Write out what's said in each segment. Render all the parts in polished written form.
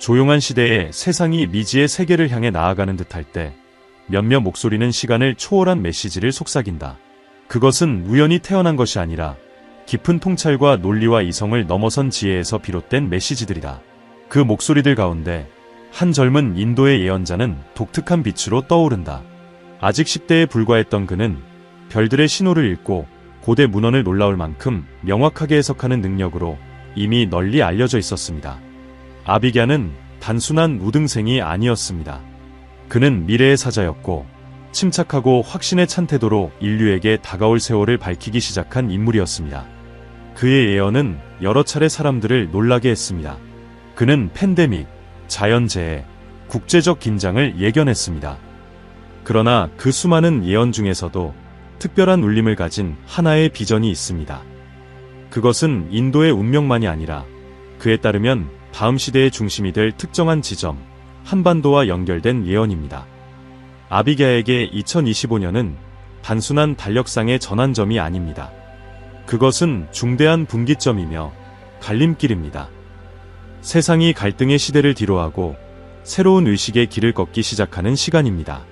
조용한 시대에 세상이 미지의 세계를 향해 나아가는 듯할 때 몇몇 목소리는 시간을 초월한 메시지를 속삭인다. 그것은 우연히 태어난 것이 아니라 깊은 통찰과 논리와 이성을 넘어선 지혜에서 비롯된 메시지들이다. 그 목소리들 가운데 한 젊은 인도의 예언자는 독특한 빛으로 떠오른다. 아직 10대에 불과했던 그는 별들의 신호를 읽고 고대 문헌을 놀라울 만큼 명확하게 해석하는 능력으로 이미 널리 알려져 있었습니다. 아비갸는 단순한 우등생이 아니었습니다. 그는 미래의 사자였고 침착하고 확신에 찬 태도로 인류에게 다가올 세월을 밝히기 시작한 인물이었습니다. 그의 예언은 여러 차례 사람들을 놀라게 했습니다. 그는 팬데믹, 자연재해, 국제적 긴장을 예견했습니다. 그러나 그 수많은 예언 중에서도 특별한 울림을 가진 하나의 비전이 있습니다. 그것은 인도의 운명만이 아니라 그에 따르면 다음 시대의 중심이 될 특정한 지점, 한반도와 연결된 예언입니다. 아비갸에게 2025년은 단순한 달력상의 전환점이 아닙니다. 그것은 중대한 분기점이며 갈림길입니다. 세상이 갈등의 시대를 뒤로하고 새로운 의식의 길을 걷기 시작하는 시간입니다.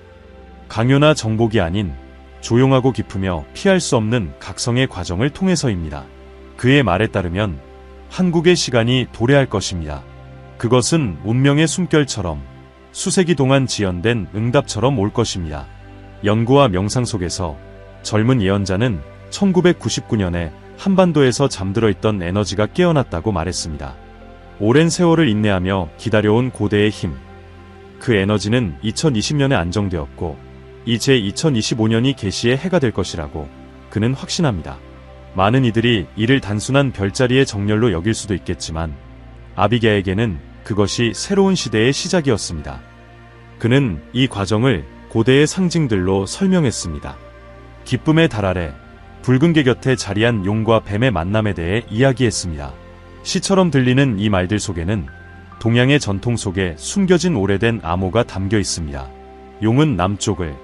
강요나 정복이 아닌 조용하고 깊으며 피할 수 없는 각성의 과정을 통해서입니다. 그의 말에 따르면 한국의 시간이 도래할 것입니다. 그것은 운명의 숨결처럼 수세기 동안 지연된 응답처럼 올 것입니다. 연구와 명상 속에서 젊은 예언자는 1999년에 한반도에서 잠들어 있던 에너지가 깨어났다고 말했습니다. 오랜 세월을 인내하며 기다려온 고대의 힘. 그 에너지는 2020년에 안정되었고 이제 2025년이 계시의 해가 될 것이라고 그는 확신합니다. 많은 이들이 이를 단순한 별자리의 정렬로 여길 수도 있겠지만 아비갸에게는 그것이 새로운 시대의 시작이었습니다. 그는 이 과정을 고대의 상징들로 설명했습니다. 기쁨의 달 아래 붉은 개 곁에 자리한 용과 뱀의 만남에 대해 이야기했습니다. 시처럼 들리는 이 말들 속에는 동양의 전통 속에 숨겨진 오래된 암호가 담겨 있습니다. 용은 남쪽을,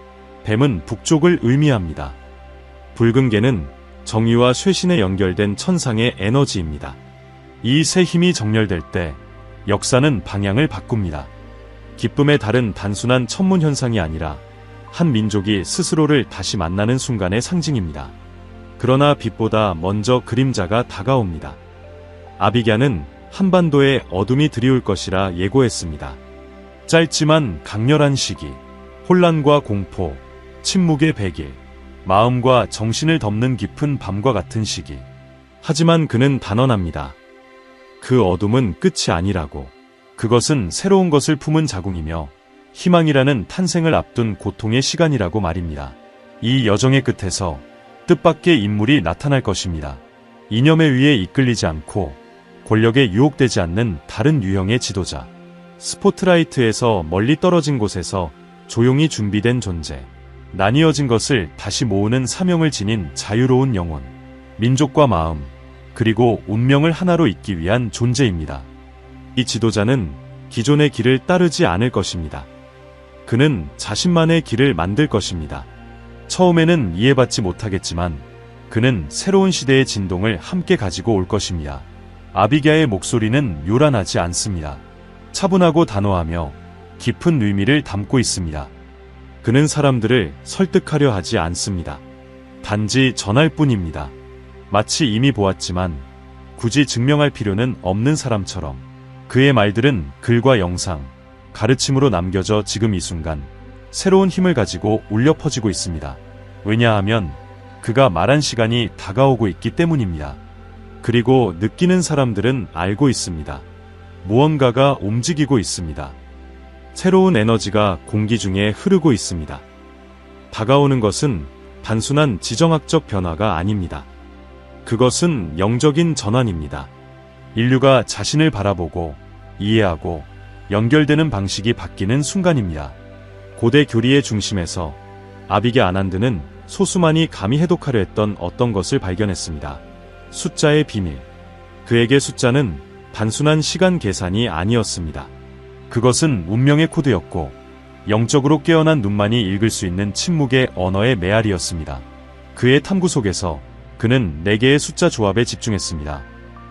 뱀은 북쪽을 의미합니다. 붉은 개는 정의와 쇄신에 연결된 천상의 에너지입니다. 이 세 힘이 정렬될 때 역사는 방향을 바꿉니다. 기쁨의 달은 단순한 천문 현상이 아니라 한 민족이 스스로를 다시 만나는 순간의 상징입니다. 그러나 빛보다 먼저 그림자가 다가옵니다. 아비갸는 한반도에 어둠이 드리울 것이라 예고했습니다. 짧지만 강렬한 시기, 혼란과 공포, 침묵의 100일, 마음과 정신을 덮는 깊은 밤과 같은 시기. 하지만 그는 단언합니다. 그 어둠은 끝이 아니라고. 그것은 새로운 것을 품은 자궁이며 희망이라는 탄생을 앞둔 고통의 시간이라고 말입니다. 이 여정의 끝에서 뜻밖의 인물이 나타날 것입니다. 이념에 의해 이끌리지 않고 권력에 유혹되지 않는 다른 유형의 지도자. 스포트라이트에서 멀리 떨어진 곳에서 조용히 준비된 존재. 나뉘어진 것을 다시 모으는 사명을 지닌 자유로운 영혼. 민족과 마음, 그리고 운명을 하나로 잇기 위한 존재입니다. 이 지도자는 기존의 길을 따르지 않을 것입니다. 그는 자신만의 길을 만들 것입니다. 처음에는 이해받지 못하겠지만 그는 새로운 시대의 진동을 함께 가지고 올 것입니다. 아비갸의 목소리는 요란하지 않습니다. 차분하고 단호하며 깊은 의미를 담고 있습니다. 그는 사람들을 설득하려 하지 않습니다. 단지 전할 뿐입니다. 마치 이미 보았지만 굳이 증명할 필요는 없는 사람처럼. 그의 말들은 글과 영상, 가르침으로 남겨져 지금 이 순간 새로운 힘을 가지고 울려 퍼지고 있습니다. 왜냐하면 그가 말한 시간이 다가오고 있기 때문입니다. 그리고 느끼는 사람들은 알고 있습니다. 무언가가 움직이고 있습니다. 새로운 에너지가 공기 중에 흐르고 있습니다. 다가오는 것은 단순한 지정학적 변화가 아닙니다. 그것은 영적인 전환입니다. 인류가 자신을 바라보고 이해하고 연결되는 방식이 바뀌는 순간입니다. 고대 교리의 중심에서 아비갸 아난드는 소수만이 감히 해독하려 했던 어떤 것을 발견했습니다. 숫자의 비밀. 그에게 숫자는 단순한 시간 계산이 아니었습니다. 그것은 운명의 코드였고 영적으로 깨어난 눈만이 읽을 수 있는 침묵의 언어의 메아리였습니다. 그의 탐구 속에서 그는 4개의 숫자 조합에 집중했습니다.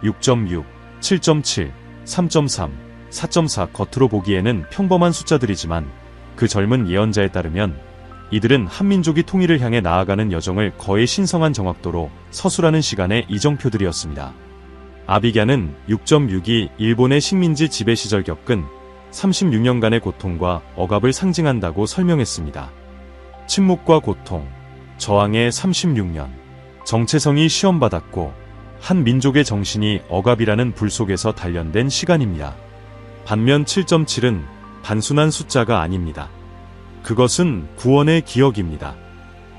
6.6, 7.7, 3.3, 4.4 겉으로 보기에는 평범한 숫자들이지만 그 젊은 예언자에 따르면 이들은 한민족이 통일을 향해 나아가는 여정을 거의 신성한 정확도로 서술하는 시간의 이정표들이었습니다. 아비갸는 6.6이 일본의 식민지 지배 시절 겪은 36년간의 고통과 억압을 상징한다고 설명했습니다. 침묵과 고통, 저항의 36년, 정체성이 시험받았고 한 민족의 정신이 억압이라는 불 속에서 단련된 시간입니다. 반면 7.7은 단순한 숫자가 아닙니다. 그것은 구원의 기억입니다.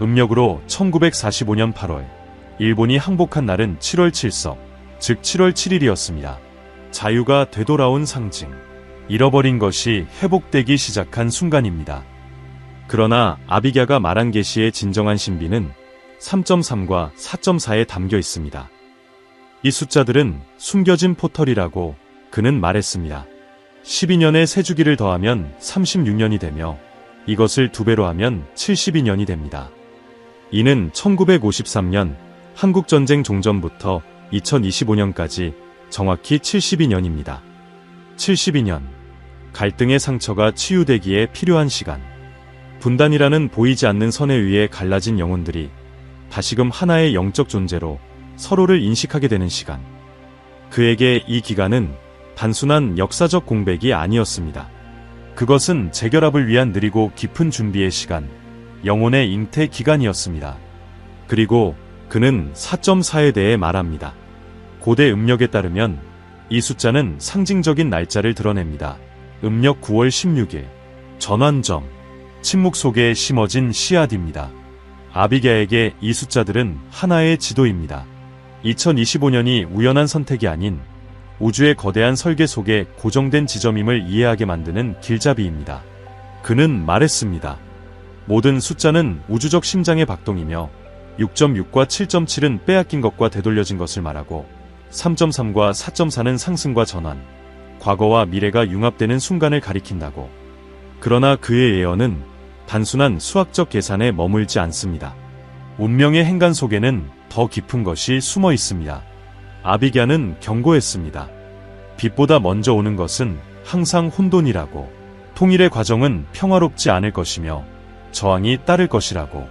음력으로 1945년 8월, 일본이 항복한 날은 7월 7석, 즉 7월 7일이었습니다. 자유가 되돌아온 상징, 잃어버린 것이 회복되기 시작한 순간입니다. 그러나 아비갸가 말한 계시의 진정한 신비는 3.3과 4.4에 담겨 있습니다. 이 숫자들은 숨겨진 포털이라고 그는 말했습니다. 12년의 세 주기를 더하면 36년이 되며 이것을 2배로 하면 72년이 됩니다. 이는 1953년 한국전쟁 종전부터 2025년까지 정확히 72년입니다. 72년, 갈등의 상처가 치유되기에 필요한 시간. 분단이라는 보이지 않는 선에 의해 갈라진 영혼들이 다시금 하나의 영적 존재로 서로를 인식하게 되는 시간. 그에게 이 기간은 단순한 역사적 공백이 아니었습니다. 그것은 재결합을 위한 느리고 깊은 준비의 시간, 영혼의 잉태 기간이었습니다. 그리고 그는 4.4에 대해 말합니다. 고대 음력에 따르면 이 숫자는 상징적인 날짜를 드러냅니다. 음력 9월 16일, 전환점, 침묵 속에 심어진 씨앗입니다. 아비갸에게 이 숫자들은 하나의 지도입니다. 2025년이 우연한 선택이 아닌 우주의 거대한 설계 속에 고정된 지점임을 이해하게 만드는 길잡이입니다. 그는 말했습니다. 모든 숫자는 우주적 심장의 박동이며 6.6과 7.7은 빼앗긴 것과 되돌려진 것을 말하고 3.3과 4.4는 상승과 전환, 과거와 미래가 융합되는 순간을 가리킨다고. 그러나 그의 예언은 단순한 수학적 계산에 머물지 않습니다. 운명의 행간 속에는 더 깊은 것이 숨어 있습니다. 아비갸는 경고했습니다. 빛보다 먼저 오는 것은 항상 혼돈이라고, 통일의 과정은 평화롭지 않을 것이며 저항이 따를 것이라고,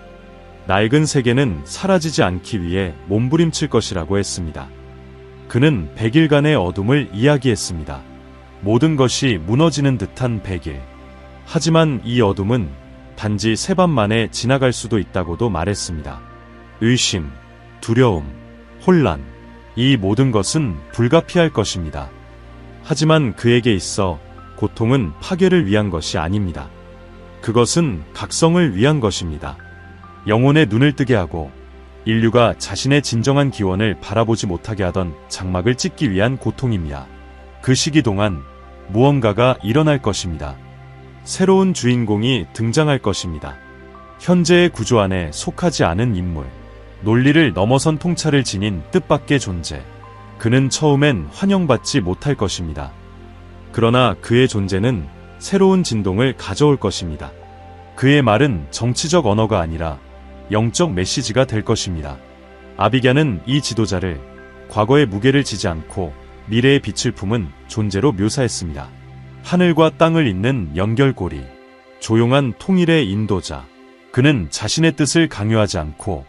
낡은 세계는 사라지지 않기 위해 몸부림칠 것이라고 했습니다. 그는 100일간의 어둠을 이야기했습니다. 모든 것이 무너지는 듯한 100일. 하지만 이 어둠은 단지 세 밤 만에 지나갈 수도 있다고도 말했습니다. 의심, 두려움, 혼란, 이 모든 것은 불가피할 것입니다. 하지만 그에게 있어 고통은 파괴를 위한 것이 아닙니다. 그것은 각성을 위한 것입니다. 영혼의 눈을 뜨게 하고 인류가 자신의 진정한 기원을 바라보지 못하게 하던 장막을 찢기 위한 고통입니다. 그 시기 동안 무언가가 일어날 것입니다. 새로운 주인공이 등장할 것입니다. 현재의 구조 안에 속하지 않은 인물, 논리를 넘어선 통찰을 지닌 뜻밖의 존재. 그는 처음엔 환영받지 못할 것입니다. 그러나 그의 존재는 새로운 진동을 가져올 것입니다. 그의 말은 정치적 언어가 아니라 영적 메시지가 될 것입니다. 아비갸는 이 지도자를 과거의 무게를 지지 않고 미래의 빛을 품은 존재로 묘사했습니다. 하늘과 땅을 잇는 연결고리, 조용한 통일의 인도자. 그는 자신의 뜻을 강요하지 않고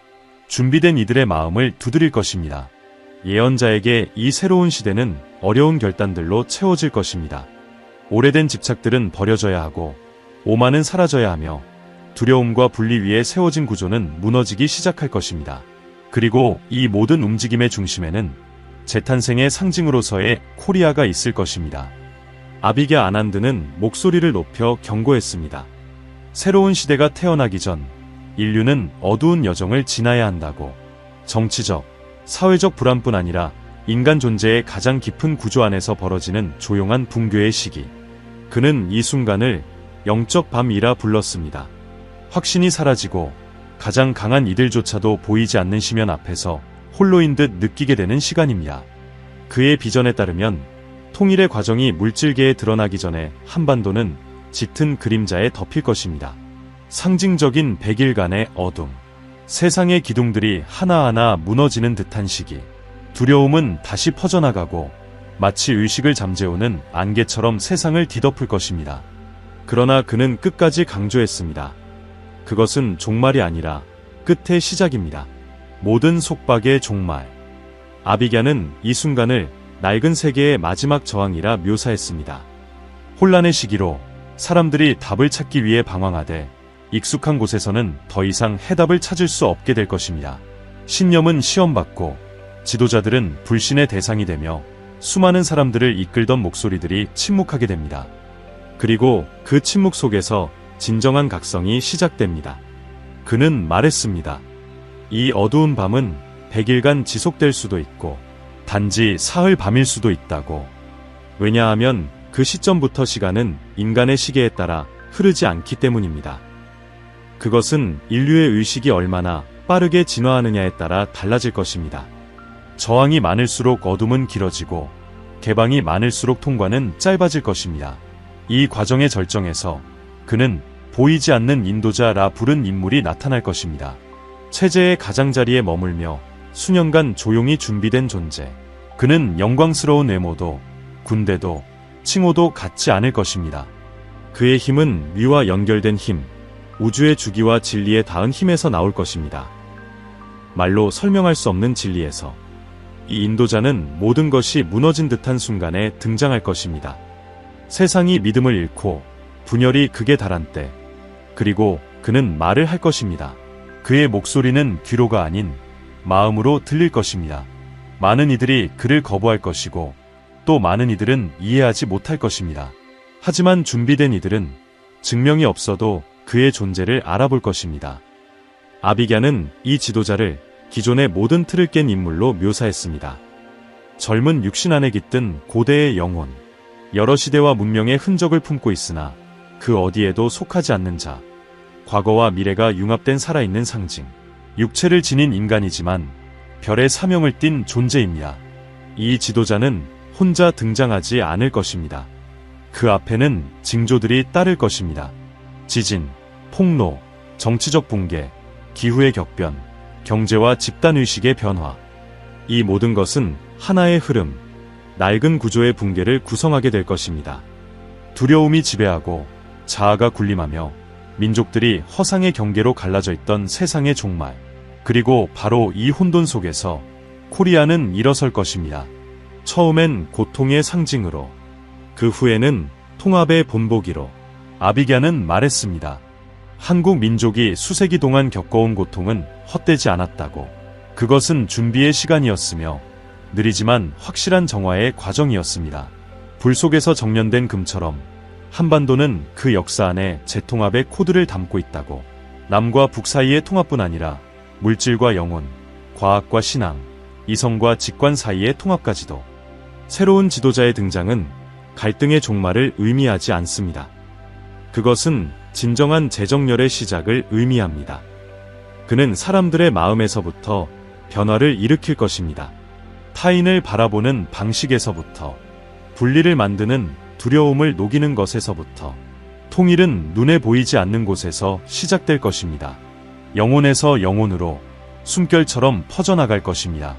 준비된 이들의 마음을 두드릴 것입니다. 예언자에게 이 새로운 시대는 어려운 결단들로 채워질 것입니다. 오래된 집착들은 버려져야 하고 오만은 사라져야 하며 두려움과 분리 위에 세워진 구조는 무너지기 시작할 것입니다. 그리고 이 모든 움직임의 중심에는 재탄생의 상징으로서의 코리아가 있을 것입니다. 아비갸 아난드는 목소리를 높여 경고했습니다. 새로운 시대가 태어나기 전 인류는 어두운 여정을 지나야 한다고. 정치적, 사회적 불안뿐 아니라 인간 존재의 가장 깊은 구조 안에서 벌어지는 조용한 붕괴의 시기. 그는 이 순간을 영적 밤이라 불렀습니다. 확신이 사라지고 가장 강한 이들조차도 보이지 않는 시면 앞에서 홀로인 듯 느끼게 되는 시간입니다. 그의 비전에 따르면 통일의 과정이 물질계에 드러나기 전에 한반도는 짙은 그림자에 덮일 것입니다. 상징적인 100일간의 어둠. 세상의 기둥들이 하나하나 무너지는 듯한 시기. 두려움은 다시 퍼져나가고 마치 의식을 잠재우는 안개처럼 세상을 뒤덮을 것입니다. 그러나 그는 끝까지 강조했습니다. 그것은 종말이 아니라 끝의 시작입니다. 모든 속박의 종말. 아비갸는 이 순간을 낡은 세계의 마지막 저항이라 묘사했습니다. 혼란의 시기로 사람들이 답을 찾기 위해 방황하되 익숙한 곳에서는 더 이상 해답을 찾을 수 없게 될 것입니다. 신념은 시험받고 지도자들은 불신의 대상이 되며 수많은 사람들을 이끌던 목소리들이 침묵하게 됩니다. 그리고 그 침묵 속에서 진정한 각성이 시작됩니다. 그는 말했습니다. 이 어두운 밤은 100일간 지속될 수도 있고 단지 사흘 밤일 수도 있다고. 왜냐하면 그 시점부터 시간은 인간의 시계에 따라 흐르지 않기 때문입니다. 그것은 인류의 의식이 얼마나 빠르게 진화하느냐에 따라 달라질 것입니다. 저항이 많을수록 어둠은 길어지고 개방이 많을수록 통과는 짧아질 것입니다. 이 과정의 절정에서 그는 보이지 않는 인도자라 부른 인물이 나타날 것입니다. 체제의 가장자리에 머물며 수년간 조용히 준비된 존재. 그는 영광스러운 외모도 군대도 칭호도 갖지 않을 것입니다. 그의 힘은 위와 연결된 힘, 우주의 주기와 진리에 닿은 힘에서 나올 것입니다. 말로 설명할 수 없는 진리에서. 이 인도자는 모든 것이 무너진 듯한 순간에 등장할 것입니다. 세상이 믿음을 잃고 분열이 극에 달한 때, 그리고 그는 말을 할 것입니다. 그의 목소리는 귀로가 아닌 마음으로 들릴 것입니다. 많은 이들이 그를 거부할 것이고 또 많은 이들은 이해하지 못할 것입니다. 하지만 준비된 이들은 증명이 없어도 그의 존재를 알아볼 것입니다. 아비갸는 이 지도자를 기존의 모든 틀을 깬 인물로 묘사했습니다. 젊은 육신 안에 깃든 고대의 영혼, 여러 시대와 문명의 흔적을 품고 있으나 그 어디에도 속하지 않는 자, 과거와 미래가 융합된 살아있는 상징, 육체를 지닌 인간이지만 별의 사명을 띤 존재입니다. 이 지도자는 혼자 등장하지 않을 것입니다. 그 앞에는 징조들이 따를 것입니다. 지진, 폭로, 정치적 붕괴, 기후의 격변, 경제와 집단의식의 변화. 이 모든 것은 하나의 흐름, 낡은 구조의 붕괴를 구성하게 될 것입니다. 두려움이 지배하고 자아가 군림하며 민족들이 허상의 경계로 갈라져 있던 세상의 종말. 그리고 바로 이 혼돈 속에서 코리아는 일어설 것입니다. 처음엔 고통의 상징으로, 그 후에는 통합의 본보기로. 아비갸는 말했습니다. 한국 민족이 수세기 동안 겪어온 고통은 헛되지 않았다고. 그것은 준비의 시간이었으며 느리지만 확실한 정화의 과정이었습니다. 불 속에서 정련된 금처럼 한반도는 그 역사 안에 재통합의 코드를 담고 있다고. 남과 북 사이의 통합뿐 아니라 물질과 영혼, 과학과 신앙, 이성과 직관 사이의 통합까지도. 새로운 지도자의 등장은 갈등의 종말을 의미하지 않습니다. 그것은 진정한 재정렬의 시작을 의미합니다. 그는 사람들의 마음에서부터 변화를 일으킬 것입니다. 타인을 바라보는 방식에서부터, 분리를 만드는 두려움을 녹이는 것에서부터, 통일은 눈에 보이지 않는 곳에서 시작될 것입니다. 영혼에서 영혼으로 숨결처럼 퍼져나갈 것입니다.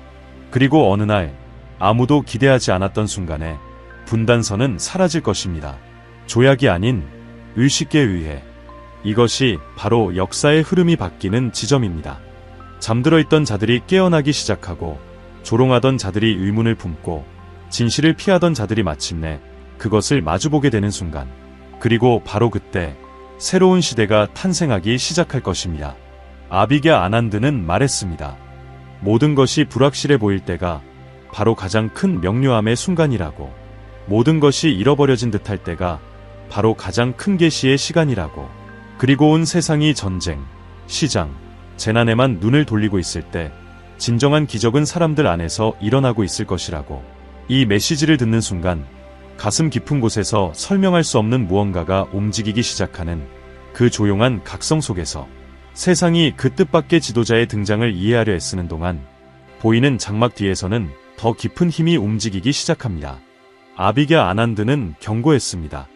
그리고 어느 날 아무도 기대하지 않았던 순간에 분단선은 사라질 것입니다. 조약이 아닌 의식에 의해. 이것이 바로 역사의 흐름이 바뀌는 지점입니다. 잠들어 있던 자들이 깨어나기 시작하고 조롱하던 자들이 의문을 품고 진실을 피하던 자들이 마침내 그것을 마주보게 되는 순간. 그리고 바로 그때 새로운 시대가 탄생하기 시작할 것입니다. 아비갸 아난드는 말했습니다. 모든 것이 불확실해 보일 때가 바로 가장 큰 명료함의 순간이라고. 모든 것이 잃어버려진 듯할 때가 바로 가장 큰 계시의 시간이라고. 그리고 온 세상이 전쟁, 시장, 재난에만 눈을 돌리고 있을 때 진정한 기적은 사람들 안에서 일어나고 있을 것이라고. 이 메시지를 듣는 순간 가슴 깊은 곳에서 설명할 수 없는 무언가가 움직이기 시작하는 그 조용한 각성 속에서 세상이 그 뜻밖의 지도자의 등장을 이해하려 애쓰는 동안 보이는 장막 뒤에서는 더 깊은 힘이 움직이기 시작합니다. 아비갸 아난드는 경고했습니다.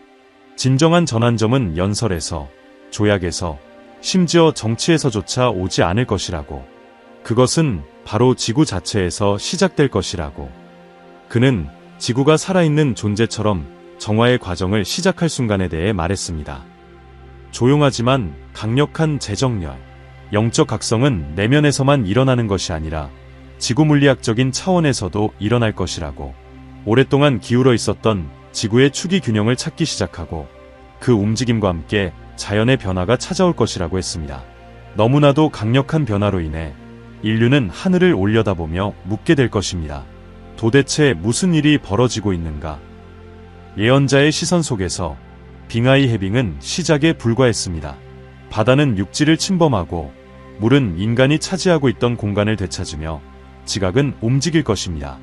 진정한 전환점은 연설에서, 조약에서, 심지어 정치에서조차 오지 않을 것이라고. 그것은 바로 지구 자체에서 시작될 것이라고. 그는 지구가 살아있는 존재처럼 정화의 과정을 시작할 순간에 대해 말했습니다. 조용하지만 강력한 재정렬, 영적 각성은 내면에서만 일어나는 것이 아니라 지구 물리학적인 차원에서도 일어날 것이라고, 오랫동안 기울어 있었던 지구의 축이 균형을 찾기 시작하고 그 움직임과 함께 자연의 변화가 찾아올 것이라고 했습니다. 너무나도 강력한 변화로 인해 인류는 하늘을 올려다보며 묻게 될 것입니다. 도대체 무슨 일이 벌어지고 있는가? 예언자의 시선 속에서 빙하이 해빙은 시작에 불과했습니다. 바다는 육지를 침범하고 물은 인간이 차지하고 있던 공간을 되찾으며 지각은 움직일 것입니다.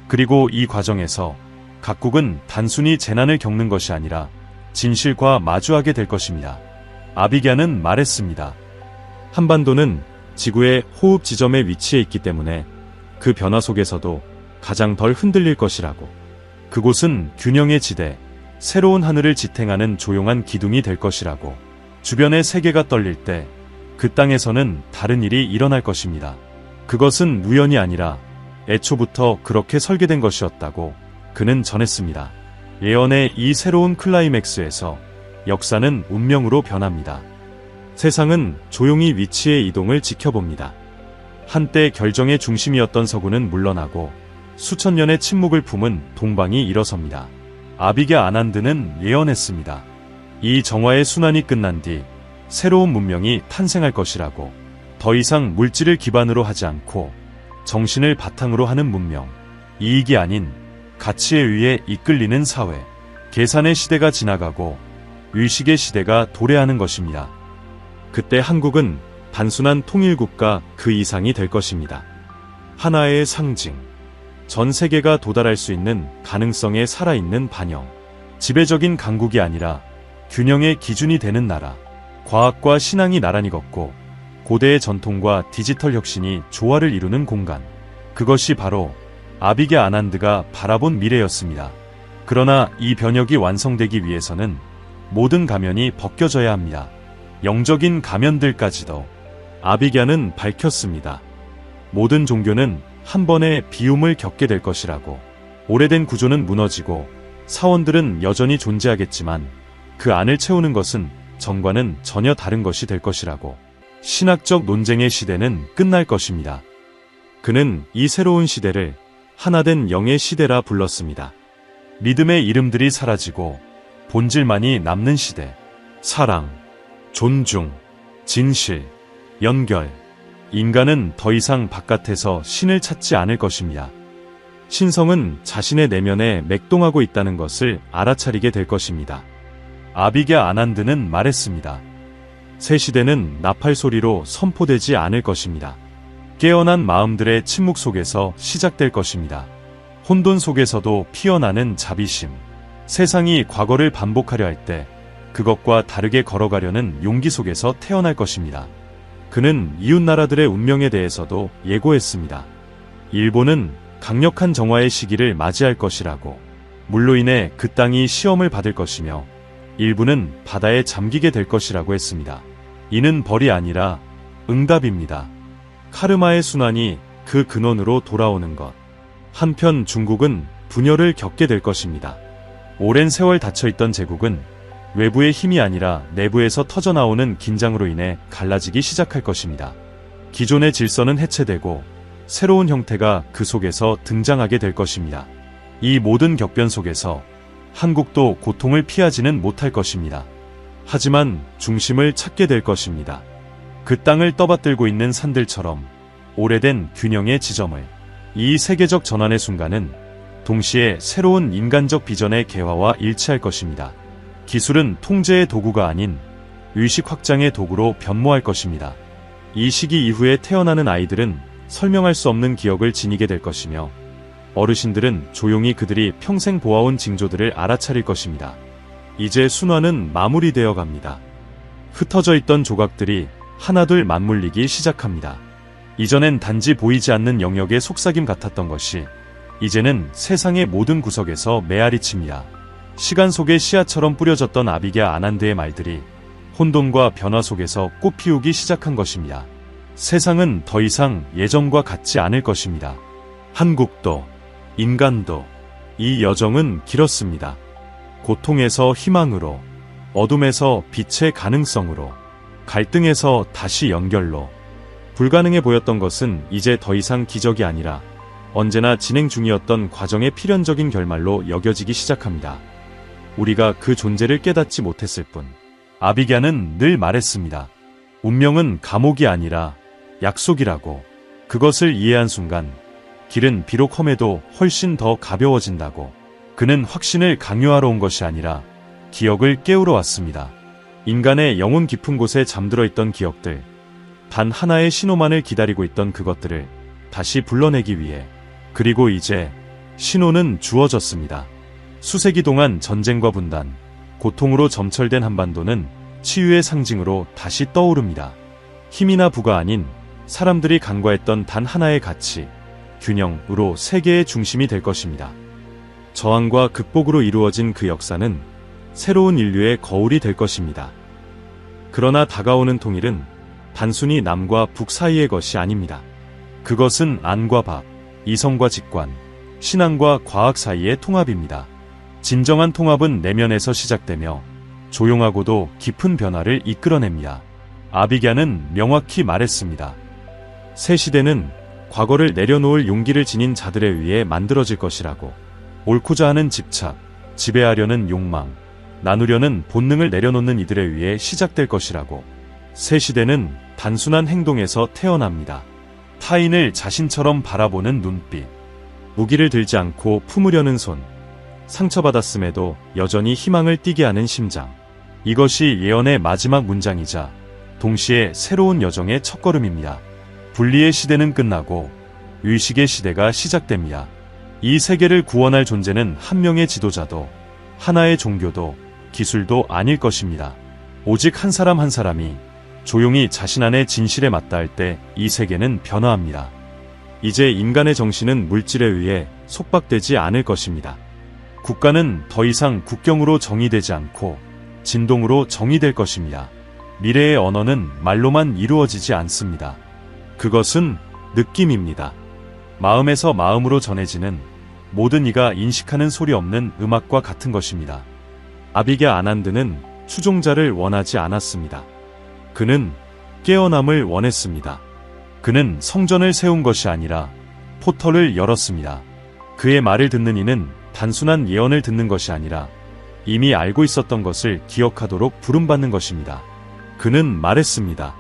그리고 이 과정에서 각국은 단순히 재난을 겪는 것이 아니라 진실과 마주하게 될 것입니다. 아비갸는 말했습니다. 한반도는 지구의 호흡 지점에 위치해 있기 때문에 그 변화 속에서도 가장 덜 흔들릴 것이라고. 그곳은 균형의 지대, 새로운 하늘을 지탱하는 조용한 기둥이 될 것이라고. 주변의 세계가 떨릴 때 그 땅에서는 다른 일이 일어날 것입니다. 그것은 우연이 아니라 애초부터 그렇게 설계된 것이었다고 그는 전했습니다. 예언의 이 새로운 클라이맥스에서 역사는 운명으로 변합니다. 세상은 조용히 위치의 이동을 지켜봅니다. 한때 결정의 중심이었던 서구는 물러나고 수천 년의 침묵을 품은 동방이 일어섭니다. 아비갸 아난드는 예언했습니다. 이 정화의 순환이 끝난 뒤 새로운 문명이 탄생할 것이라고. 더 이상 물질을 기반으로 하지 않고 정신을 바탕으로 하는 문명, 이익이 아닌 가치에 의해 이끌리는 사회, 계산의 시대가 지나가고 의식의 시대가 도래하는 것입니다. 그때 한국은 단순한 통일국가 그 이상이 될 것입니다. 하나의 상징, 전 세계가 도달할 수 있는 가능성에 살아있는 반영, 지배적인 강국이 아니라 균형의 기준이 되는 나라. 과학과 신앙이 나란히 걷고 고대의 전통과 디지털 혁신이 조화를 이루는 공간. 그것이 바로 아비갸 아난드가 바라본 미래였습니다. 그러나 이 변혁이 완성되기 위해서는 모든 가면이 벗겨져야 합니다. 영적인 가면들까지도. 아비갸는 밝혔습니다. 모든 종교는 한 번의 비움을 겪게 될 것이라고. 오래된 구조는 무너지고 사원들은 여전히 존재하겠지만 그 안을 채우는 것은 전과는 전혀 다른 것이 될 것이라고. 신학적 논쟁의 시대는 끝날 것입니다. 그는 이 새로운 시대를 하나된 영의 시대라 불렀습니다. 믿음의 이름들이 사라지고 본질만이 남는 시대. 사랑, 존중, 진실, 연결. 인간은 더 이상 바깥에서 신을 찾지 않을 것입니다. 신성은 자신의 내면에 맥동하고 있다는 것을 알아차리게 될 것입니다. 아비갸 아난드는 말했습니다. 새 시대는 나팔 소리로 선포되지 않을 것입니다. 깨어난 마음들의 침묵 속에서 시작될 것입니다. 혼돈 속에서도 피어나는 자비심. 세상이 과거를 반복하려 할 때 그것과 다르게 걸어가려는 용기 속에서 태어날 것입니다. 그는 이웃나라들의 운명에 대해서도 예고했습니다. 일본은 강력한 정화의 시기를 맞이할 것이라고. 물로 인해 그 땅이 시험을 받을 것이며 일부는 바다에 잠기게 될 것이라고 했습니다. 이는 벌이 아니라 응답입니다. 카르마의 순환이 그 근원으로 돌아오는 것. 한편 중국은 분열을 겪게 될 것입니다. 오랜 세월 닫혀있던 제국은 외부의 힘이 아니라 내부에서 터져나오는 긴장으로 인해 갈라지기 시작할 것입니다. 기존의 질서는 해체되고 새로운 형태가 그 속에서 등장하게 될 것입니다. 이 모든 격변 속에서 한국도 고통을 피하지는 못할 것입니다. 하지만 중심을 찾게 될 것입니다. 그 땅을 떠받들고 있는 산들처럼 오래된 균형의 지점을. 이 세계적 전환의 순간은 동시에 새로운 인간적 비전의 개화와 일치할 것입니다. 기술은 통제의 도구가 아닌 의식 확장의 도구로 변모할 것입니다. 이 시기 이후에 태어나는 아이들은 설명할 수 없는 기억을 지니게 될 것이며 어르신들은 조용히 그들이 평생 보아온 징조들을 알아차릴 것입니다. 이제 순환은 마무리되어 갑니다. 흩어져 있던 조각들이 하나둘 맞물리기 시작합니다. 이전엔 단지 보이지 않는 영역의 속삭임 같았던 것이 이제는 세상의 모든 구석에서 메아리 칩니다. 시간 속에 씨앗처럼 뿌려졌던 아비갸 아난드의 말들이 혼돈과 변화 속에서 꽃피우기 시작한 것입니다. 세상은 더 이상 예전과 같지 않을 것입니다. 한국도, 인간도, 이 여정은 길었습니다. 고통에서 희망으로, 어둠에서 빛의 가능성으로, 갈등에서 다시 연결로. 불가능해 보였던 것은 이제 더 이상 기적이 아니라 언제나 진행 중이었던 과정의 필연적인 결말로 여겨지기 시작합니다. 우리가 그 존재를 깨닫지 못했을 뿐. 아비갸는 늘 말했습니다. 운명은 감옥이 아니라 약속이라고. 그것을 이해한 순간 길은 비록 험해도 훨씬 더 가벼워진다고. 그는 확신을 강요하러 온 것이 아니라 기억을 깨우러 왔습니다. 인간의 영혼 깊은 곳에 잠들어 있던 기억들, 단 하나의 신호만을 기다리고 있던 그것들을 다시 불러내기 위해. 그리고 이제 신호는 주어졌습니다. 수세기 동안 전쟁과 분단, 고통으로 점철된 한반도는 치유의 상징으로 다시 떠오릅니다. 힘이나 부가 아닌 사람들이 간과했던 단 하나의 가치, 균형으로 세계의 중심이 될 것입니다. 저항과 극복으로 이루어진 그 역사는 새로운 인류의 거울이 될 것입니다. 그러나 다가오는 통일은 단순히 남과 북 사이의 것이 아닙니다. 그것은 안과 박, 이성과 직관, 신앙과 과학 사이의 통합입니다. 진정한 통합은 내면에서 시작되며 조용하고도 깊은 변화를 이끌어냅니다. 아비갸는 명확히 말했습니다. 새 시대는 과거를 내려놓을 용기를 지닌 자들에 의해 만들어질 것이라고. 옳고자 하는 집착, 지배하려는 욕망, 나누려는 본능을 내려놓는 이들에 의해 시작될 것이라고. 새 시대는 단순한 행동에서 태어납니다. 타인을 자신처럼 바라보는 눈빛, 무기를 들지 않고 품으려는 손, 상처받았음에도 여전히 희망을 띠게 하는 심장. 이것이 예언의 마지막 문장이자 동시에 새로운 여정의 첫걸음입니다. 분리의 시대는 끝나고 의식의 시대가 시작됩니다. 이 세계를 구원할 존재는 한 명의 지도자도, 하나의 종교도, 기술도 아닐 것입니다. 오직 한 사람 한 사람이 조용히 자신 안의 진실에 맞닿을 때 이 세계는 변화합니다. 이제 인간의 정신은 물질에 의해 속박되지 않을 것입니다. 국가는 더 이상 국경으로 정의되지 않고 진동으로 정의될 것입니다. 미래의 언어는 말로만 이루어지지 않습니다. 그것은 느낌입니다. 마음에서 마음으로 전해지는 모든 이가 인식하는 소리 없는 음악과 같은 것입니다. 아비갸 아난드는 추종자를 원하지 않았습니다. 그는 깨어남을 원했습니다. 그는 성전을 세운 것이 아니라 포털을 열었습니다. 그의 말을 듣는 이는 단순한 예언을 듣는 것이 아니라 이미 알고 있었던 것을 기억하도록 부름받는 것입니다. 그는 말했습니다.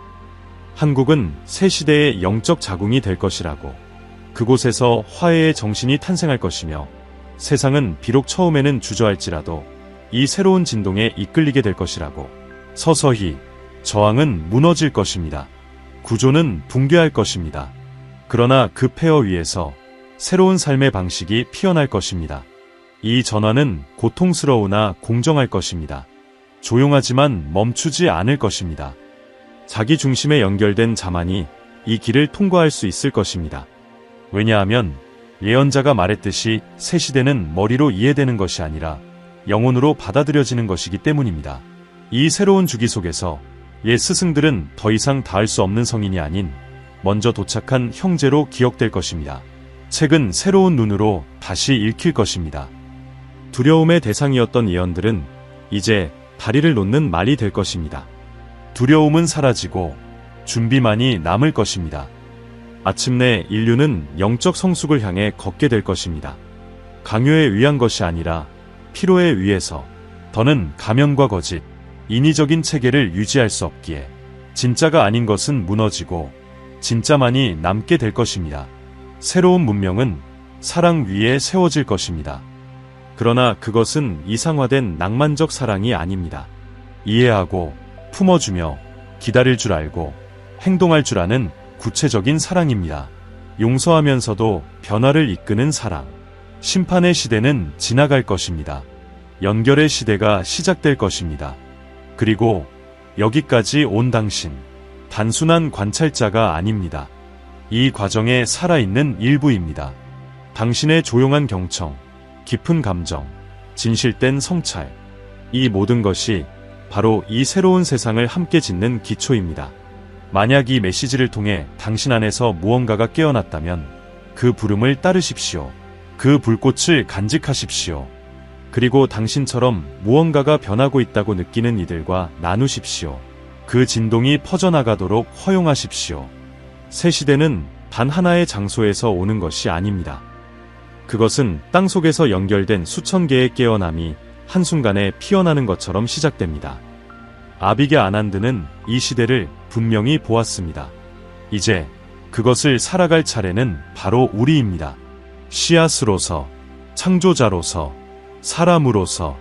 한국은 새 시대의 영적 자궁이 될 것이라고. 그곳에서 화해의 정신이 탄생할 것이며 세상은 비록 처음에는 주저할지라도 이 새로운 진동에 이끌리게 될 것이라고. 서서히 저항은 무너질 것입니다. 구조는 붕괴할 것입니다. 그러나 그 폐허 위에서 새로운 삶의 방식이 피어날 것입니다. 이 전환은 고통스러우나 공정할 것입니다. 조용하지만 멈추지 않을 것입니다. 자기 중심에 연결된 자만이 이 길을 통과할 수 있을 것입니다. 왜냐하면 예언자가 말했듯이 새 시대는 머리로 이해되는 것이 아니라 영혼으로 받아들여지는 것이기 때문입니다. 이 새로운 주기 속에서 옛 스승들은 더 이상 닿을 수 없는 성인이 아닌 먼저 도착한 형제로 기억될 것입니다. 책은 새로운 눈으로 다시 읽힐 것입니다. 두려움의 대상이었던 예언들은 이제 다리를 놓는 말이 될 것입니다. 두려움은 사라지고 준비만이 남을 것입니다. 마침내 인류는 영적 성숙을 향해 걷게 될 것입니다. 강요에 의한 것이 아니라 피로에 의해서. 더는 가면과 거짓, 인위적인 체계를 유지할 수 없기에 진짜가 아닌 것은 무너지고 진짜만이 남게 될 것입니다. 새로운 문명은 사랑 위에 세워질 것입니다. 그러나 그것은 이상화된 낭만적 사랑이 아닙니다. 이해하고 품어주며 기다릴 줄 알고 행동할 줄 아는 구체적인 사랑입니다. 용서하면서도 변화를 이끄는 사랑. 심판의 시대는 지나갈 것입니다. 연결의 시대가 시작될 것입니다. 그리고 여기까지 온 당신, 단순한 관찰자가 아닙니다. 이 과정에 살아있는 일부입니다. 당신의 조용한 경청, 깊은 감정, 진실된 성찰, 이 모든 것이 바로 이 새로운 세상을 함께 짓는 기초입니다. 만약 이 메시지를 통해 당신 안에서 무언가가 깨어났다면 그 부름을 따르십시오. 그 불꽃을 간직하십시오. 그리고 당신처럼 무언가가 변하고 있다고 느끼는 이들과 나누십시오. 그 진동이 퍼져나가도록 허용하십시오. 새 시대는 단 하나의 장소에서 오는 것이 아닙니다. 그것은 땅속에서 연결된 수천 개의 깨어남이 한순간에 피어나는 것처럼 시작됩니다. 아비게 아난드는 이 시대를 분명히 보았습니다. 이제 그것을 살아갈 차례는 바로 우리입니다. 씨앗으로서, 창조자로서, 사람으로서,